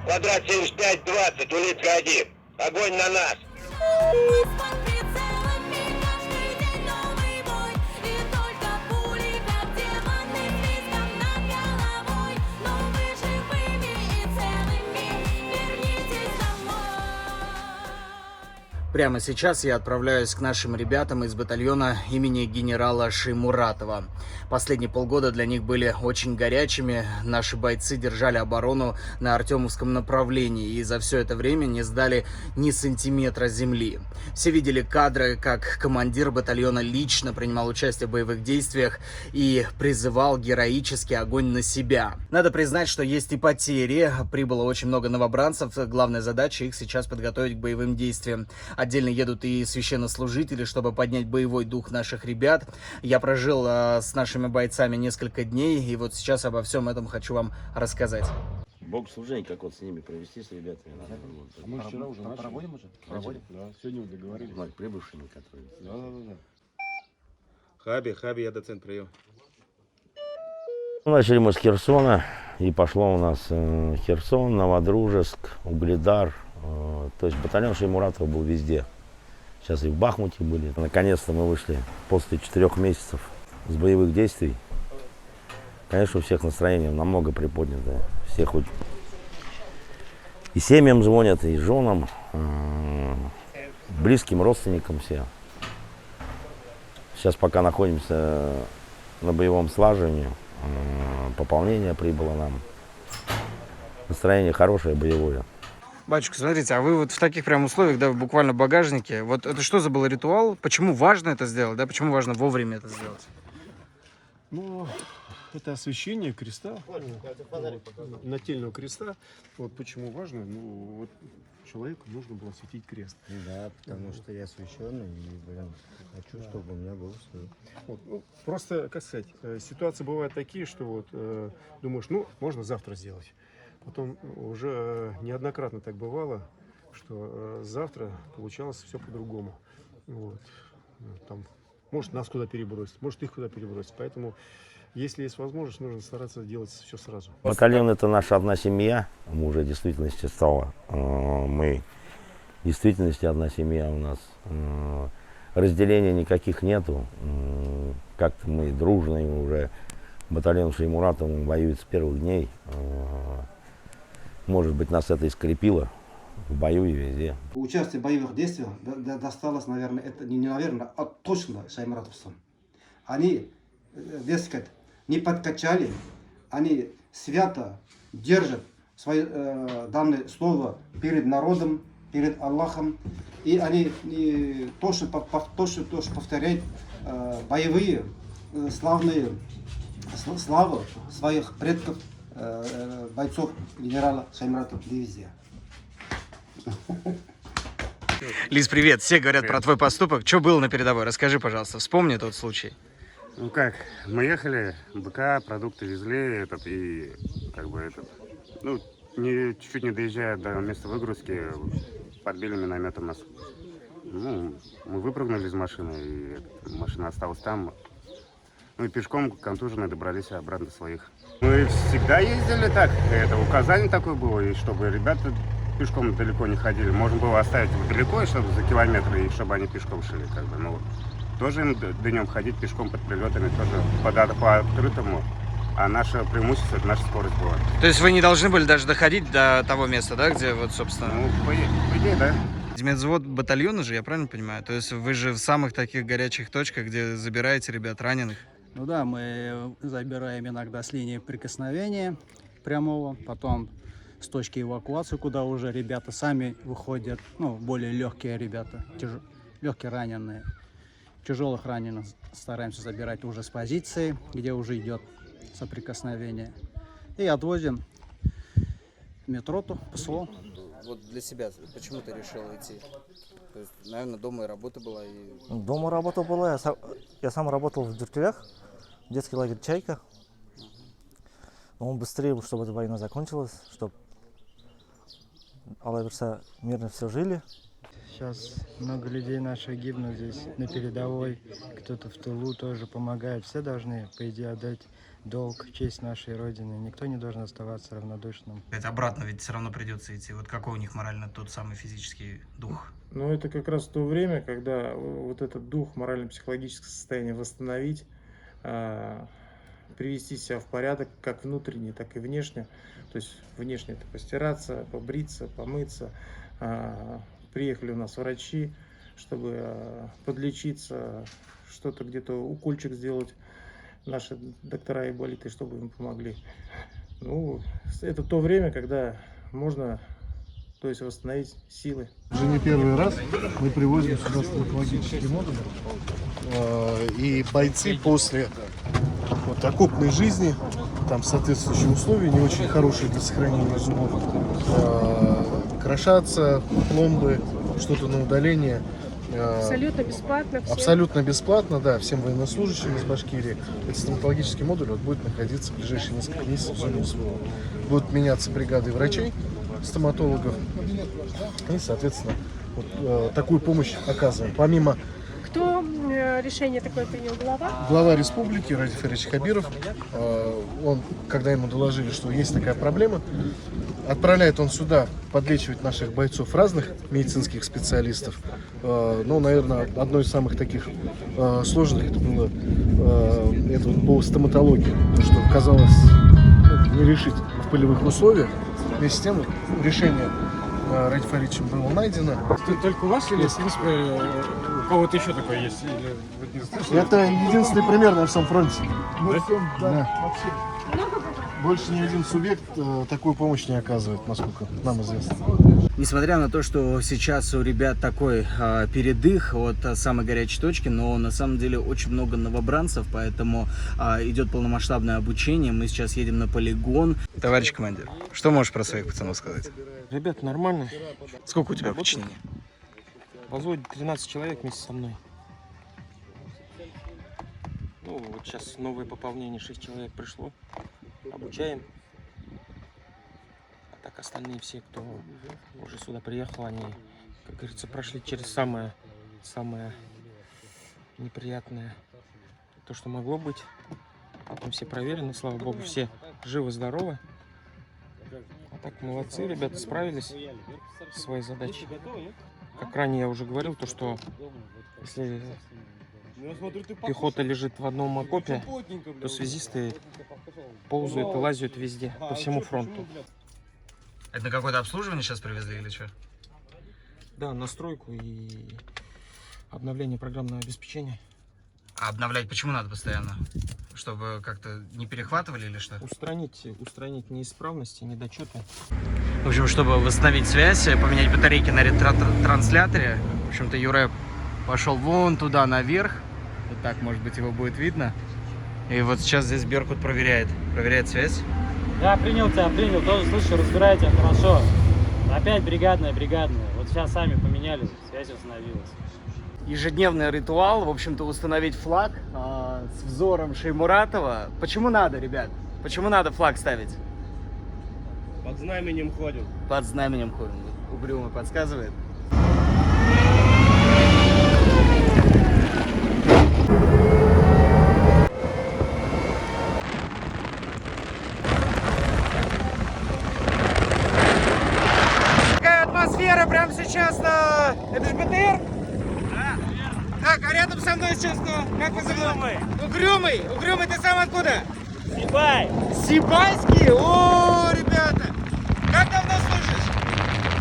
Квадрат 75-20, улитка 1. Огонь на нас. Мы под прицелами, каждый день новый бой. И только пули, как демоны, слишком над головой. Но вы живыми и целыми, вернитесь домой. Прямо сейчас я отправляюсь к нашим ребятам из батальона имени генерала Шеймуратова. Последние полгода для них были очень горячими. Наши бойцы держали оборону на Артемовском направлении и за все это время не сдали ни сантиметра земли. Все видели кадры, как командир батальона лично принимал участие в боевых действиях и призывал героический огонь на себя. Надо признать, что есть и потери. Прибыло очень много новобранцев. Главная задача их сейчас подготовить к боевым действиям. Отдельно едут и священнослужители, чтобы поднять боевой дух наших ребят. Я прожил с нашими бойцами несколько дней, и вот сейчас обо всем этом хочу вам рассказать. Богослужение, как вот с ними провести, с ребятами. Мы вчера уже начали. Проводим уже? Проводим? Да, сегодня вот договорились. Ну, прибывшими, которые. Да. Хаби, я доцент, прием. Начали мы с Херсона, и пошло у нас Херсон, Новодружеск, Угледар. То есть батальон Шеймуратова был везде. Сейчас и в Бахмуте были. Наконец-то мы вышли после 4 месяцев с боевых действий. Конечно, у всех настроение намного приподнято. Все хоть и семьям звонят, и женам, близким родственникам все. Сейчас пока находимся на боевом слаживании. Пополнение прибыло нам. Настроение хорошее, боевое. Батюшка, смотрите, а вы вот в таких прям условиях, да, буквально в багажнике, вот это что за был ритуал? Почему важно это сделать, да? Почему важно вовремя это сделать? Ну, это освящение креста, нательного креста. Вот почему важно, ну, вот человеку нужно было осветить крест. Да, потому что я священный и, хочу, чтобы у меня был свой. Вот, ну, просто, как сказать, ситуации бывают такие, что вот думаешь, ну, можно завтра сделать. Потом уже неоднократно так бывало, что завтра получалось все по-другому. Вот. Там, может, нас куда перебросить, может, их куда перебросить. Поэтому, если есть возможность, нужно стараться делать все сразу. Батальон — это наша одна семья. Мы уже в действительности стало. Мы в действительности одна семья у нас. Разделения никаких нету. Как-то мы дружные уже. Батальон Шеймуратова воюет с первых дней. Может быть, нас это и скрепило в бою и везде. Участие в боевых действиях досталось, наверное, это не наверное, а точно шеймуратовцам. Они, дескать, не подкачали, они свято держат свое данное слово перед народом, перед Аллахом, и они точно повторяют боевые славные славы своих предков, бойцов генерала Шеймуратова дивизии. Лиз, привет. Все говорят про твой поступок. Что было на передовой? Расскажи, пожалуйста. Вспомни тот случай. Ну как, мы ехали, БК, продукты везли, и как бы ну, чуть-чуть не доезжая до места выгрузки, подбили минометом нас. Ну, мы выпрыгнули из машины, и машина осталась там. Ну и пешком контуженные добрались обратно до своих. Мы всегда ездили так, это указание такое было, и чтобы ребята пешком далеко не ходили. Можно было оставить его далеко, и чтобы за километры, и чтобы они пешком шли, как бы, ну, тоже им днем ходить пешком под прилетами, тоже по открытому. А наше преимущество — это наша скорость была. То есть вы не должны были даже доходить до того места, да, где вот, собственно... Ну, по идее, да. Медвзвод батальона же, я правильно понимаю? То есть вы же в самых таких горячих точках, где забираете ребят раненых? Ну да, мы забираем иногда с линии прикосновения прямого, потом с точки эвакуации, куда уже ребята сами выходят, ну, более легкие ребята, легкие раненые. Тяжелых раненых стараемся забирать уже с позиции, где уже идет соприкосновение. И отвозим в метроту, ПСО. Вот для себя, почему ты решил идти? То есть, наверное, дома и работа была? И... Дома работа была, я сам работал в Дюртюлях, детский лагерь «Чайка». Но он быстрее, чтобы эта война закончилась, чтобы, Аллах верса, мирно все жили. Сейчас много людей наших гибнут здесь на передовой, кто-то в тылу тоже помогает. Все должны, по идее, отдать долг, честь нашей Родины. Никто не должен оставаться равнодушным. Обратно ведь все равно придется идти. Вот какой у них морально тот самый физический дух? Но это как раз то время, когда вот этот дух, морально-психологическое состояние восстановить, привести себя в порядок, как внутренне, так и внешне. То есть внешне это постираться, побриться, помыться. Приехали у нас врачи, чтобы подлечиться, что-то где-то укольчик сделать. Наши доктора и болиты, чтобы им помогли. Ну, это то время, когда можно, то есть, восстановить силы. Уже не первый раз мы привозим сюда стоматологические модули. И бойцы после вот окопной жизни, там соответствующие условия, не очень хорошие для сохранения зубов, крошатся, пломбы, что-то на удаление. Абсолютно бесплатно. Всем. Абсолютно бесплатно, да, всем военнослужащим из Башкирии. Этот стоматологический модуль вот будет находиться в ближайшие несколько месяцев в зоне СВО. Будут меняться бригады врачей, стоматологов. И, соответственно, вот, такую помощь оказываем. Помимо... Кто решение такое принял? Глава? Глава республики Радик Фарич Хабиров, он, когда ему доложили, что есть такая проблема, отправляет он сюда подлечивать наших бойцов, разных медицинских специалистов. Но, наверное, одно из самых таких сложных это было это вот по стоматологии, то, что казалось не решить в полевых условиях. Вместе с тем решение Радик Фаричем было найдено. Только у вас или, в принципе, у кого-то еще такое есть? Или вы не слышали? Это единственный пример на всем фронте. Да. Больше ни один субъект такую помощь не оказывает, насколько нам известно. Несмотря на то, что сейчас у ребят такой передых от самой горячей точки, но на самом деле очень много новобранцев, поэтому идет полномасштабное обучение. Мы сейчас едем на полигон. Товарищ командир, что можешь про своих пацанов сказать? Ребят, нормально. Сколько у тебя подчинений? В взводе 13 человек вместе со мной. Ну, вот сейчас новое пополнение, 6 человек пришло. Обучаем. А так остальные все, кто уже сюда приехал, они, как говорится, прошли через самое неприятное, то, что могло быть. Потом все проверены, слава богу, все живы-здоровы. А так молодцы, ребята справились со своей задачей. Как ранее я уже говорил, то что если пехота лежит в одном окопе, то связисты ползают и лазят везде, по всему фронту. Это на какое-то обслуживание сейчас привезли или что? Да, настройку и обновление программного обеспечения. А обновлять почему надо постоянно? Чтобы как-то не перехватывали или что? Устранить неисправности, недочеты. В общем, чтобы восстановить связь, поменять батарейки на ретрансляторе. В общем-то, Юра пошел вон туда наверх. Вот так, может быть, его будет видно. И вот сейчас здесь Беркут проверяет связь. Я принял тебя, тоже слышу, разбирайте хорошо. Опять бригадная. Вот сейчас сами поменяли, связь установилась. Ежедневный ритуал, в общем-то, установить флаг с взором Шеймуратова. Почему надо, ребят? Почему надо флаг ставить? Под знаменем ходим. Под знаменем ходим. Угрюмый подсказывает. Какая атмосфера прямо сейчас на... Это же БТР? Да. Так, а рядом со мной сейчас кто? Как вы зовут? Угрюмый. Угрюмый, ты сам откуда? Сибай! Сибайский? О, ребята! Как давно служишь?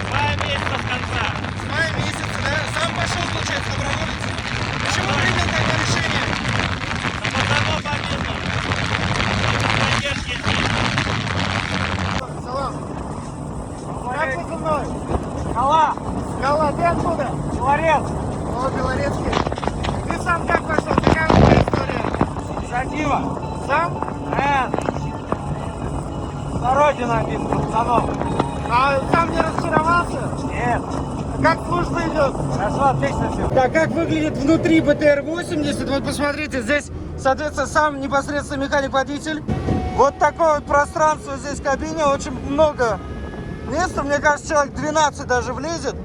2 месяца в конца. 2 месяца, да? Сам пошел, получается, доброволец. Почему принял такое решение? Пацанов обидно. Поддержки. Салам. Как вы со мной? Скала. Скала, ты откуда? Белорец. О, Белорецкий. Ты сам как пошел? Какая у тебя история? Инициатива. Сам? На родину обидно, пацанов. А сам не разочаровался? Нет. Как служба идет? Хорошо, отлично все. Так, как выглядит внутри БТР-80? Вот посмотрите, здесь, соответственно, сам непосредственно механик-водитель. Вот такое вот пространство здесь в кабине, очень много места. Мне кажется, человек 12 даже влезет.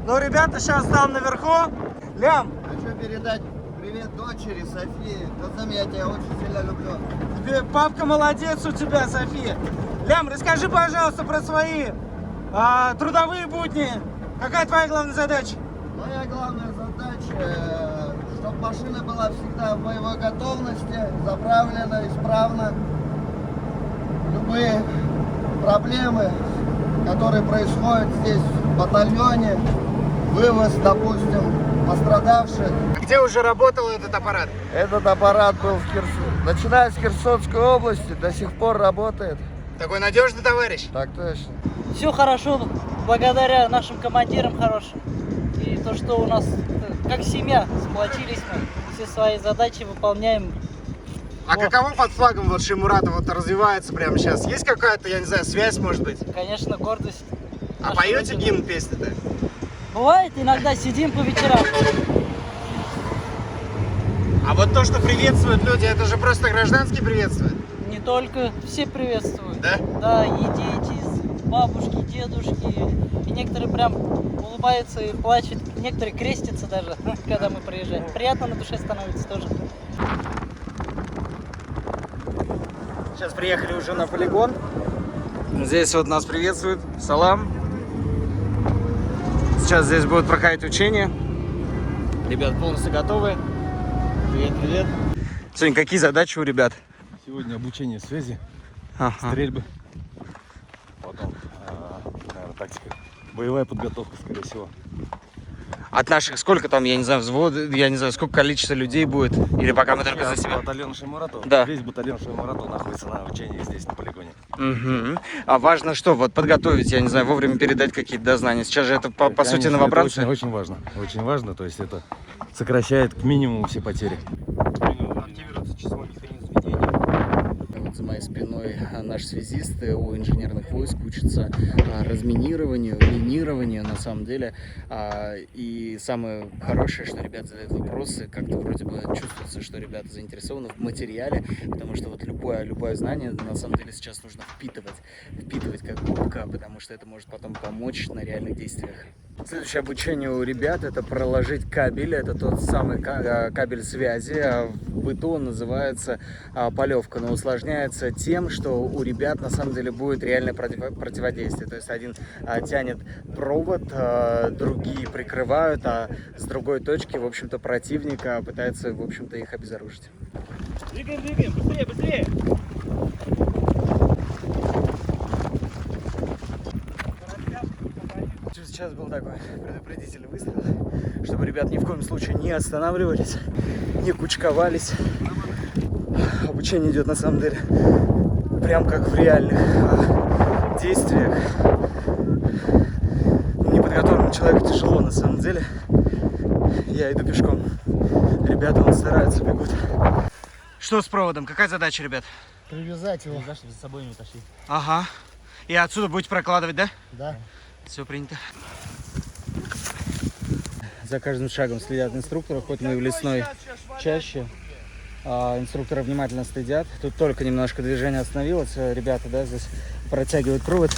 Но ребята сейчас там наверху. Лям. Хочу передать привет Привет дочери Софии. Я тебя очень сильно люблю. Папка молодец у тебя, София. Лям, расскажи, пожалуйста, про свои трудовые будни. Какая твоя главная задача? Моя главная задача, чтобы машина была всегда в боевой готовности, заправлена, исправна. Любые проблемы, которые происходят здесь в батальоне, вывоз, допустим, пострадавших. Где уже работал этот аппарат? Этот аппарат был начиная с Херсонской области, до сих пор работает. Такой надежный товарищ? Так точно. Все хорошо, благодаря нашим командирам хорошим. И то, что у нас как семья, сплотились мы, все свои задачи выполняем. А каково под флагом вот Шеймуратова развивается прямо сейчас? Есть какая-то, я не знаю, связь, может быть? Конечно, гордость. А поете гимн, песни-то? Бывает, иногда сидим по вечерам. А вот то, что приветствуют люди, это же просто гражданские приветствуют? Не только, все приветствуют. Да? Да, и дети, бабушки, дедушки. И некоторые прям улыбаются и плачут. Некоторые крестятся даже, когда мы приезжаем. Приятно на душе становится тоже. Сейчас приехали уже на полигон. Здесь вот нас приветствует Салам. Сейчас здесь будет проходить учение. Ребят полностью готовы. Привет, привет. Сегодня какие задачи у ребят? Сегодня обучение связи, стрельбы, потом, наверное, тактика, боевая подготовка, скорее всего. От наших сколько там, я не знаю, взвод, я не знаю, сколько количество людей будет? Или пока мы только за себя? Батальон Шеймуратова. Да. Весь батальон Шеймуратова находится на учении здесь, на полигоне. Угу. А важно что? Вот подготовить, я не знаю, вовремя передать какие-то дознания. Сейчас же это, по сути, новобранцы. Это очень важно. Очень важно, то есть это сокращает к минимуму все потери. Активируется часовой механизм ведения. Вот за моей спиной наши связисты у инженерных войск учатся разминированию, минированию на самом деле. И самое хорошее, что ребята задают вопросы, как-то вроде бы чувствуется, что ребята заинтересованы в материале, потому что вот любое знание на самом деле сейчас нужно впитывать как губка, потому что это может потом помочь на реальных действиях. Следующее обучение у ребят — это проложить кабель, это тот самый кабель связи, в быту он называется полевка, но усложняется тем, что у ребят на самом деле будет реальное противодействие, то есть один тянет провод, другие прикрывают, а с другой точки, в общем-то, противника пытается, в общем-то, их обезоружить. Двигаем, быстрее! Сейчас был такой предупредительный выстрел, чтобы ребят ни в коем случае не останавливались, не кучковались. Обучение идет на самом деле прям как в реальных действиях. Неподготовленному человеку тяжело на самом деле. Я иду пешком. Ребята вон стараются, бегут. Что с проводом? Какая задача, ребят? Привязать его. Чтобы за собой не тащить. Ага. И отсюда будете прокладывать, да? Да. Все принято. За каждым шагом следят инструкторы, хоть мы и в лесной чаще. Инструкторы внимательно следят. Тут только немножко движение остановилось. Ребята, да, здесь протягивают провод.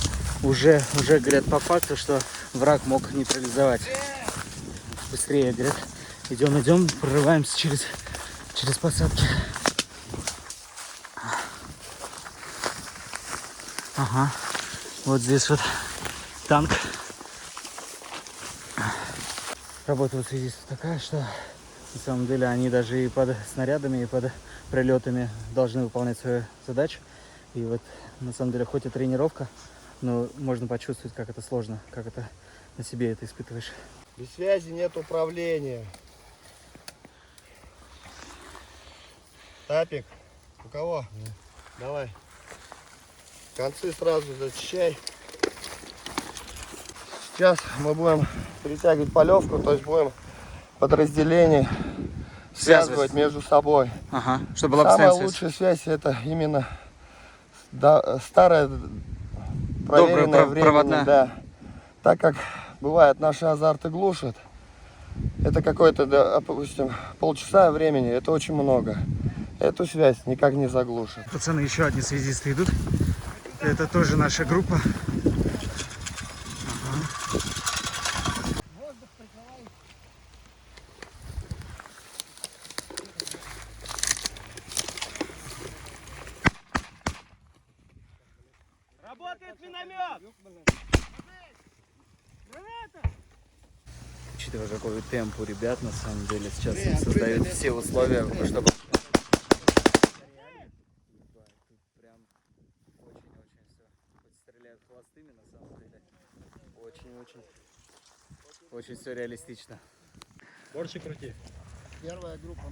Уже говорят по факту, что враг мог нейтрализовать. Быстрее, говорят. Идем, прорываемся через посадки. Ага. Вот здесь вот танк. Работа вот связистов такая, что на самом деле они даже и под снарядами, и под прилетами должны выполнять свою задачу. И вот на самом деле хоть и тренировка, но можно почувствовать, как это сложно, как это на себе это испытываешь. Без связи нет управления. Тапик, у кого? Давай. Концы сразу зачищай. Сейчас мы будем перетягивать полевку, то есть будем подразделение связывать между собой. Ага, чтобы была самая постоянная лучшая связь это именно старая проверенная временем, да. Так как бывает наши азарты глушат, это какое-то, допустим, полчаса времени, это очень много. Эту связь никак не заглушит. Пацаны, еще одни связисты идут. Это тоже наша группа. учитывая, какой темп у ребят, на самом деле, сейчас им создают все условия, чтобы... Прям очень-очень все. Хоть стреляют холостыми, на самом деле, очень все реалистично. Больше крути. Первая группа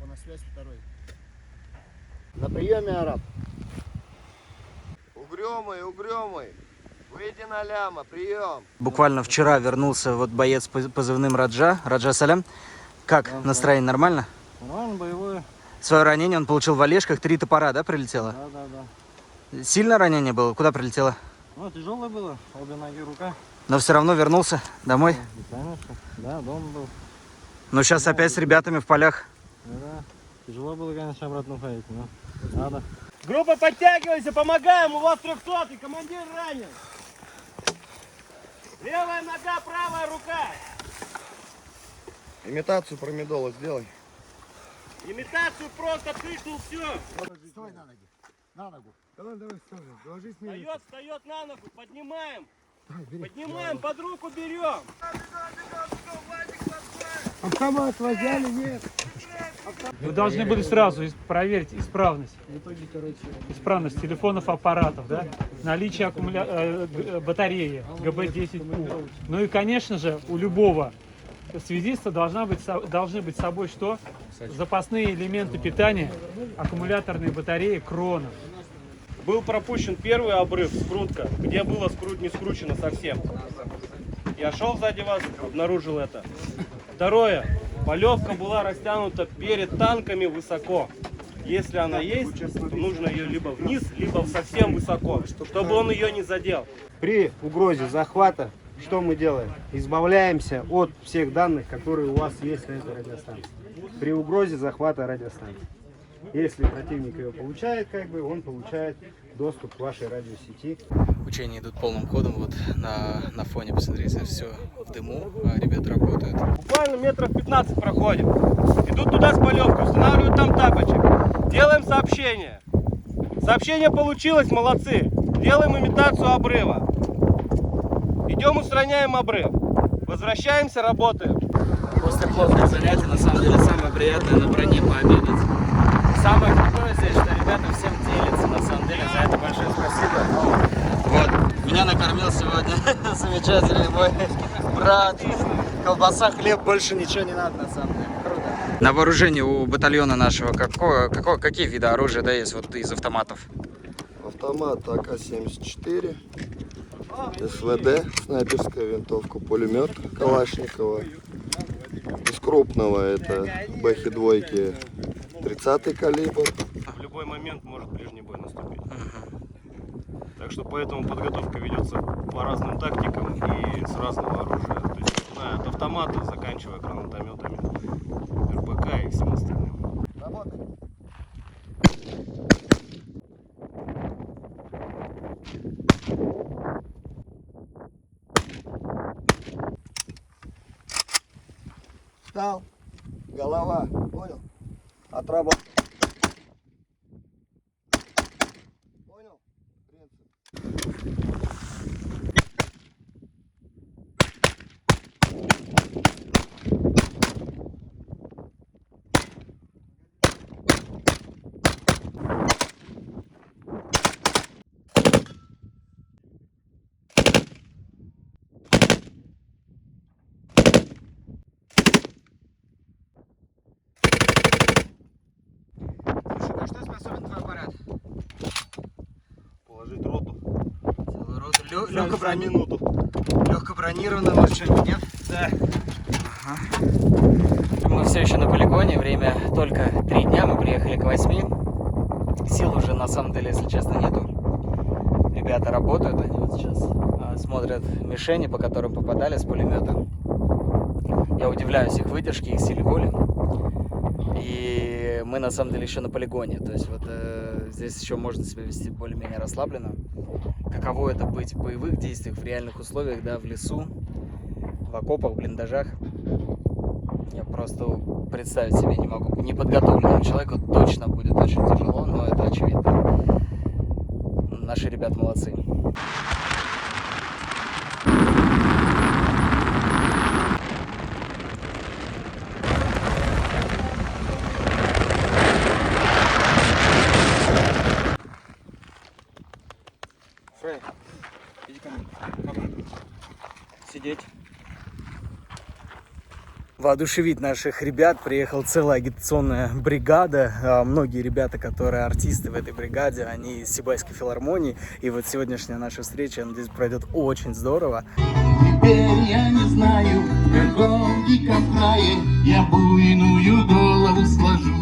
на связь, второй. На приеме, араб. Угрюмый. Выйди на ляма, прием. Буквально вчера вернулся вот боец с позывным Раджа. Раджа Салям. Как настроение, нормально? Нормально, боевое. Свое ранение он получил в Олежках, 3 топора, да, прилетело? Да. Сильное ранение было? Куда прилетело? Ну, тяжелое было, обе ноги, рука. Но все равно вернулся домой? Конечно, да, дома был. Но сейчас опять с ребятами в полях. Да, тяжело было, конечно, обратно уходить, но надо. Группа, подтягивайся, помогаем, у вас 300-й, командир ранен. Левая нога, правая рука. Имитацию промедола сделай. Имитацию просто тыкнул, все. Стой на ноги. На ногу. Давай, стой. Ложись Встает на ногу, поднимаем. Поднимаем, под руку берем. Автомат возьмали, нет. Вы должны были сразу проверить исправность телефонов, аппаратов, да? Наличие батареи ГБ-10У. Ну и, конечно же, у любого связиста должны быть с собой что? Запасные элементы питания, аккумуляторные батареи Крона. Был пропущен первый обрыв, скрутка, где было не скручено совсем. Я шел сзади вас, обнаружил это. Второе. Полевка была растянута перед танками высоко. Если она есть, то нужно ее либо вниз, либо совсем высоко, чтобы он ее не задел. При угрозе захвата что мы делаем? Избавляемся от всех данных, которые у вас есть на этой радиостанции. При угрозе захвата радиостанции. Если противник ее получает, он получает доступ к вашей радиосети. Учения идут полным ходом. Вот на фоне, посмотрите, все в дыму, а ребята работают. Буквально метров 15 проходим. Идут туда с полевкой, устанавливают там тапочек. Делаем сообщение. Сообщение получилось, молодцы. Делаем имитацию обрыва. Идем, устраняем обрыв. Возвращаемся, работаем. После плотных занятий, на самом деле, самое приятное на броне пообедать. Самое крутое здесь, что ребята всем делятся, на самом деле, за это большое спасибо. Вот, меня накормил сегодня замечательный мой брат. Колбаса, хлеб, больше ничего не надо, на самом деле. Круто. На вооружении у батальона нашего какие виды оружия, да, есть вот из автоматов? Автомат АК-74, СВД, снайперская винтовка, пулемет Калашникова. Из крупного это Бэхи-двойки 30-й калибр. В любой момент может ближний бой наступить. Так что поэтому подготовка ведется по разным тактикам и с разного оружия. То есть, начиная от автомата, заканчивая гранатометами, РПК и всем остальным. Встал, голова, понял? Отработал. Понял? Принцип. На что способен твой аппарат? Положить роту. Целую роту. За минуту. Легко бронированный, может что-нибудь, нет? Да. Ага. Мы все еще на полигоне, время только 3 дня, мы приехали к 8. Сил уже на самом деле, если честно, нету. Ребята работают, они вот сейчас смотрят мишени, по которым попадали с пулемета. Я удивляюсь их выдержке, их силе воли. И мы на самом деле еще на полигоне, то есть вот здесь еще можно себя вести более-менее расслабленно. Каково это быть в боевых действиях, в реальных условиях, да, в лесу, в окопах, в блиндажах. Я просто представить себе не могу. Неподготовленному человеку точно будет очень тяжело, но это очевидно. Наши ребята молодцы. Сидеть. Воодушевить наших ребят приехала целая агитационная бригада. Многие ребята, которые артисты в этой бригаде, они из Сибайской филармонии. И вот сегодняшняя наша встреча, я надеюсь, пройдет очень здорово. Теперь я не знаю, в каком диком крае я буйную голову сложу.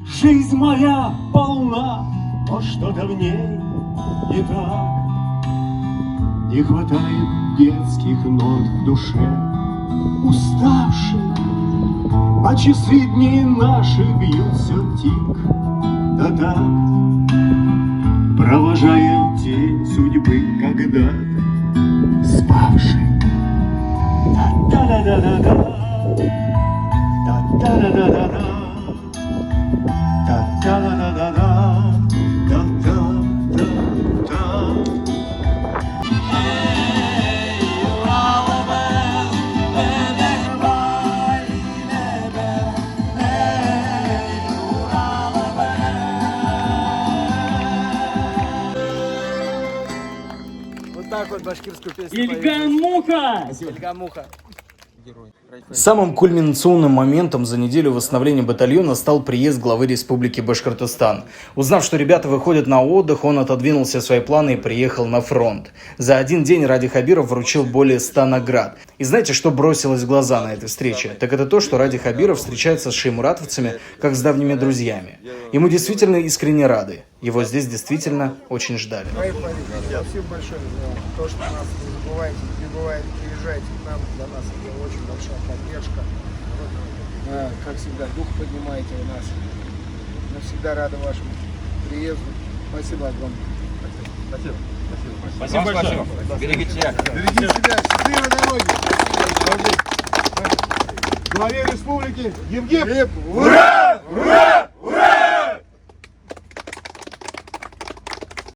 Жизнь моя полна, но что-то в ней не так. Не хватает детских нот в душе. Уставший, а часы дней наши бьются тик, да так, провожая тень судьбы когда-то спавший. Да-да-да-да-да, да-да-да-да-да, да-да-да-да-да, да-да-да-да. Вот так вот башкирскую песню. Ильгамуха! Ильгамуха. Самым кульминационным моментом за неделю восстановления батальона стал приезд главы Республики Башкортостан. Узнав, что ребята выходят на отдых, он отодвинул все свои планы и приехал на фронт. За один день Ради Хабиров вручил более 100 наград. И знаете, что бросилось в глаза на этой встрече? Так это то, что Ради Хабиров встречается с шеймуратовцами как с давними друзьями. Ему действительно искренне рады. Его здесь действительно очень ждали. Спасибо большое за то, что нас не забываете, не прибываете, приезжайте к нам. Для нас это очень большая поддержка. Как всегда, дух поднимаете у нас. Мы всегда рады вашему приезду. Спасибо огромное. Спасибо. Спасибо большое. Берегите себя. Берегите себя. Счастливой дороги. Главе республики Евгений. Ура! Ура!